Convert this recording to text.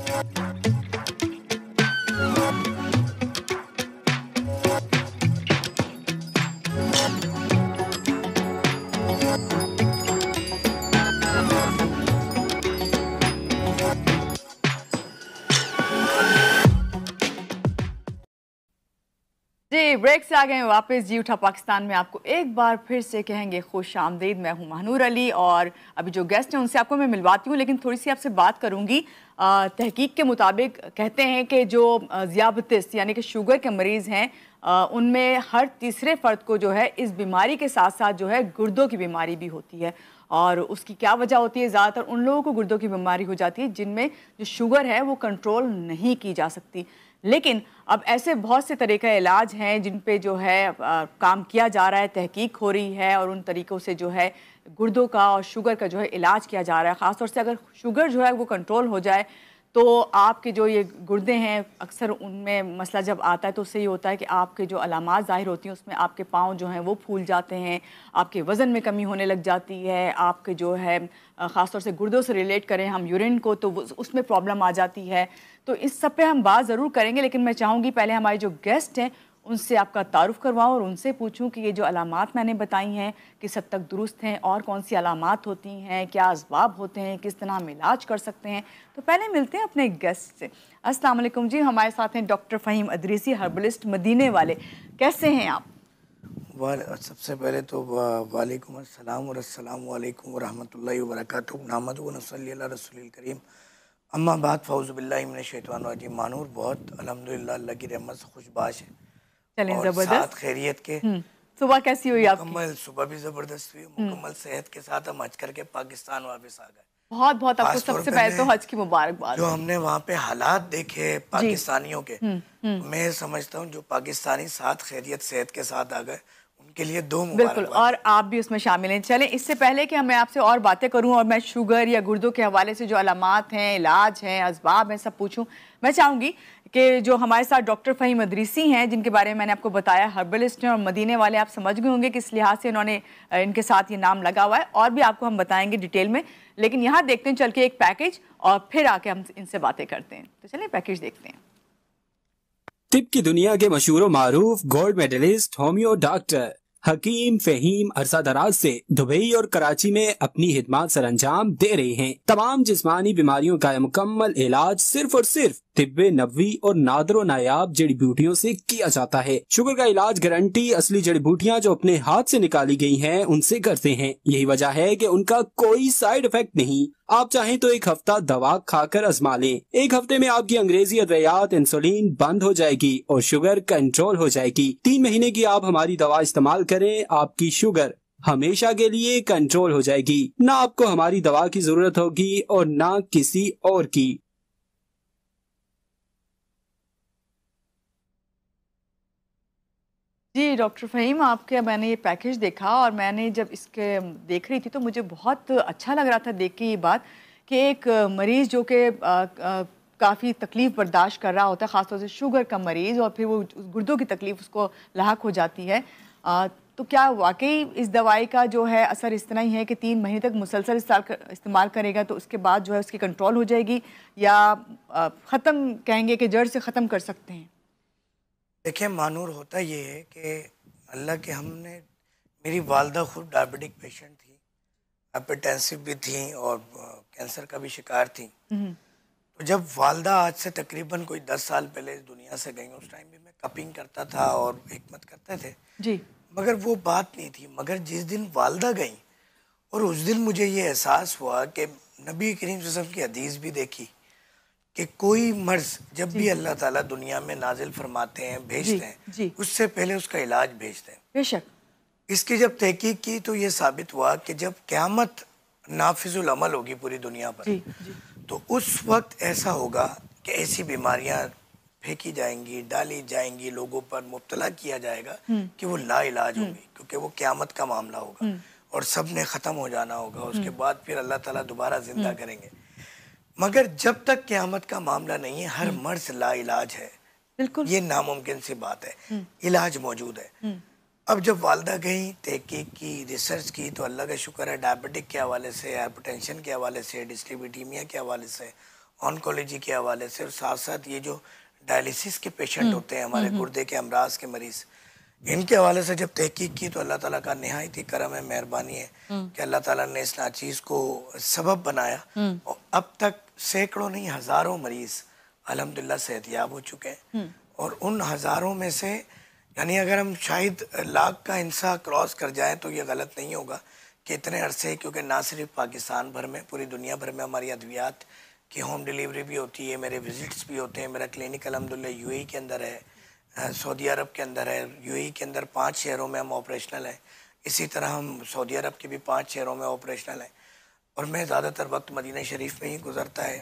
जी break से आ गए हैं वापस। जी उठा पाकिस्तान में आपको एक बार फिर से कहेंगे खुश आमदीद। मैं हूं महानूर अली और अभी जो गेस्ट हैं उनसे आपको मैं मिलवाती हूं, लेकिन थोड़ी सी आपसे बात करूंगी। तहकीक के मुताबिक कहते हैं कि जो ज़ियाबतिस यानी कि शुगर के मरीज़ हैं उनमें हर तीसरे फ़र्द को जो है इस बीमारी के साथ साथ जो है गुर्दों की बीमारी भी होती है। और उसकी क्या वजह होती है? ज़्यादातर उन लोगों को गुर्दों की बीमारी हो जाती है जिनमें जो शुगर है वो कंट्रोल नहीं की जा सकती। लेकिन अब ऐसे बहुत से तरीक़े इलाज हैं जिन पे जो है काम किया जा रहा है, तहकीक हो रही है और उन तरीक़ों से जो है गुर्दों का और शुगर का जो है इलाज किया जा रहा है। ख़ास तौर से अगर शुगर जो है वो कंट्रोल हो जाए तो आपके जो ये गुर्दे हैं अक्सर उनमें मसला जब आता है तो उससे ये होता है कि आपके जो अलामात ज़ाहिर होती हैं उसमें आपके पाँव जो हैं वो फूल जाते हैं, आपके वज़न में कमी होने लग जाती है, आपके जो है ख़ास तौर से गुर्दों से रिलेट करें हम यूरिन को तो उसमें प्रॉब्लम आ जाती है। तो इस सब पे हम बात ज़रूर करेंगे, लेकिन मैं चाहूँगी पहले हमारे जो गेस्ट हैं उनसे आपका तारुफ़ करवाऊँ और उनसे पूछूँ कि ये जो अलामात मैंने बताई हैं किस हद तक दुरुस्त हैं और कौन सी अलामात होती हैं, क्या असबाब होते हैं, किस तरह हम इलाज कर सकते हैं। तो पहले मिलते हैं अपने गेस्ट से। अस्सलाम वालेकुम जी, हमारे साथ हैं डॉक्टर फ़हीम अदरीसी, हर्बलिस्ट मदीने वाले। कैसे हैं आप? सबसे पहले तो वालेकुम अस्सलाम वरहमतुल्लाहि व बरकातुहू नहमदुहु व नसल्ली अला रसूलिल करीम अम्मा बाद फ़ऊज़ु बिल्लाहि मिनश शैतानिर रजीम। मानूर बहुत अल्हम्दुलिल्लाह अल्लाह की रहमत से खुशबाश है चलें और ज़बरदस्त। साथ खैरियत के। सुबह कैसी हुई आपकी? मुकम्मल सुबह भी ज़बरदस्त हुई, मुकम्मल सेहत के साथ हम हज करके पाकिस्तान वापस आ गए। बहुत बहुत आपको खास तौर सबसे पे पहले तो हज की मुबारकबाद। जो हमने वहाँ पे हालात देखे पाकिस्तानियों के, हम्म। मैं समझता हूँ जो पाकिस्तानी साथ खैरियत सेहत के साथ आ गए उनके लिए दो बिल्कुल, मुबारकबाद। और आप भी उसमें शामिल हैं। चलें इससे पहले कि मैं आपसे और बातें करूं और मैं शुगर या गुर्दों के हवाले से जो अलामात हैं, इलाज हैं, असबाब हैं, सब पूछूं, मैं चाहूँगी कि जो हमारे साथ डॉक्टर फ़हीम अदरीसी हैं जिनके बारे में मैंने आपको बताया, हर्बलिस्ट हैं और मदीने वाले, आप समझ गए होंगे किस लिहाज से इन्होंने इनके साथ ये नाम लगा हुआ है और भी आपको हम बताएंगे डिटेल में। लेकिन यहाँ देखते हैं चल के एक पैकेज और फिर आके हम इनसे बातें करते हैं। तो चलिए पैकेज देखते हैं। तिब की दुनिया के मशहूर मारूफ गोल्ड मेडलिस्ट होम्यो डॉक्टर हकीम फ़हीम अरसा दराज से दुबई और कराची में अपनी खिदमत सर अंजाम दे रहे हैं। तमाम जिस्मानी बीमारियों का मुकम्मल इलाज सिर्फ और सिर्फ तिब्बे नबवी और नादरो नायाब जड़ी बूटियों से किया जाता है। शुगर का इलाज गारंटी असली जड़ी बूटियाँ जो अपने हाथ से निकाली गई हैं उनसे करते हैं। यही वजह है कि उनका कोई साइड इफेक्ट नहीं। आप चाहें तो एक हफ्ता दवा खाकर आजमा लें। एक हफ्ते में आपकी अंग्रेजी अद्वियात इंसुलिन बंद हो जाएगी और शुगर कंट्रोल हो जाएगी। 3 महीने की आप हमारी दवा इस्तेमाल करें, आपकी शुगर हमेशा के लिए कंट्रोल हो जाएगी। ना आपको हमारी दवा की जरूरत होगी और ना किसी और की। जी डॉक्टर फ़हीम, आपके मैंने ये पैकेज देखा और मैंने जब इसके देख रही थी तो मुझे बहुत अच्छा लग रहा था देख के ये बात कि एक मरीज़ जो कि काफ़ी तकलीफ़ बर्दाश्त कर रहा होता है, ख़ासतौर से शुगर का मरीज़, और फिर वो गुर्दों की तकलीफ़ उसको लाहक हो जाती है। तो क्या वाकई इस दवाई का जो है असर इस तरह ही है कि 3 महीने तक मुसलसल इस्तेमाल करेगा तो उसके बाद जो है उसकी कंट्रोल हो जाएगी, या ख़त्म कहेंगे कि जड़ से ख़त्म कर सकते हैं? देखिए मानूर, होता ये है कि अल्लाह के हमने, मेरी वालदा खुद डायबिटिक पेशेंट थी, हाइपरटेंसिव भी थी और कैंसर का भी शिकार थी। तो जब वालदा आज से तकरीबन कोई 10 साल पहले इस दुनिया से गई, उस टाइम भी मैं कपिंग करता था और हिकमत करते थे जी। मगर वो बात नहीं थी। मगर जिस दिन वालदा गई और उस दिन मुझे ये एहसास हुआ कि नबी करीम सल्लल्लाहु अलैहि वसल्लम की हदीस भी देखी कि कोई मर्ज जब भी अल्लाह ताला दुनिया में नाजिल फरमाते हैं, भेजते हैं, उससे पहले उसका इलाज भेजते हैं। बेशक। इसकी जब तहकीक की तो ये साबित हुआ कि जब क़यामत नाफिजुल अमल होगी पूरी दुनिया पर, तो उस वक्त ऐसा होगा कि ऐसी बीमारियां फेंकी जाएंगी, डाली जाएंगी, लोगों पर मुब्तला किया जाएगा कि वो ला इलाज होंगी, क्योंकि वो क़यामत का मामला होगा और सब ने ख़त्म हो जाना होगा। उसके बाद फिर अल्लाह ताला दोबारा जिंदा करेंगे। मगर जब तक क़यामत का मामला नहीं है, हर मर्ज ला इलाज है। बिल्कुल, ये नामुमकिन सी बात है, इलाज मौजूद है। अब जब वालदा गई, तहकीक की, रिसर्च की, तो अल्लाह का शुक्र है डायबिटिक के हवाले से, हाइपरटेंशन के हवाले से, डिस्लिपिडीमिया के हवाले से ऑन्कोलॉजी के हवाले से, और साथ साथ ये जो डायलिसिस के पेशेंट होते हैं, हमारे गुर्दे के अमराज के मरीज़, इनके हवाले से जब तहकीक की तो अल्लाह ताला का निहायत ही करम है, मेहरबानी है कि अल्लाह ताला ने इस नाचीज़ को सबब बनाया और अब तक सैकड़ों नहीं हज़ारों मरीज़ अल्हम्दुलिल्लाह सेहतयाब हो चुके हैं। और उन हज़ारों में से यानी अगर हम शायद लाख का इंसा क्रॉस कर जाएं तो ये गलत नहीं होगा कि इतने अरसे, क्योंकि ना सिर्फ पाकिस्तान भर में, पूरी दुनिया भर में हमारी अद्वियात की होम डिलीवरी भी होती है, मेरे विजिट्स भी होते हैं। मेरा क्लिनिक अल्हम्दुलिल्लाह यूएई के अंदर है, सऊदी अरब के अंदर है, यूएई के अंदर 5 शहरों में हम ऑपरेशनल हैं। इसी तरह हम सऊदी अरब के भी 5 शहरों में ऑपरेशनल हैं। और मैं ज़्यादातर वक्त मदीना शरीफ में ही गुजरता है।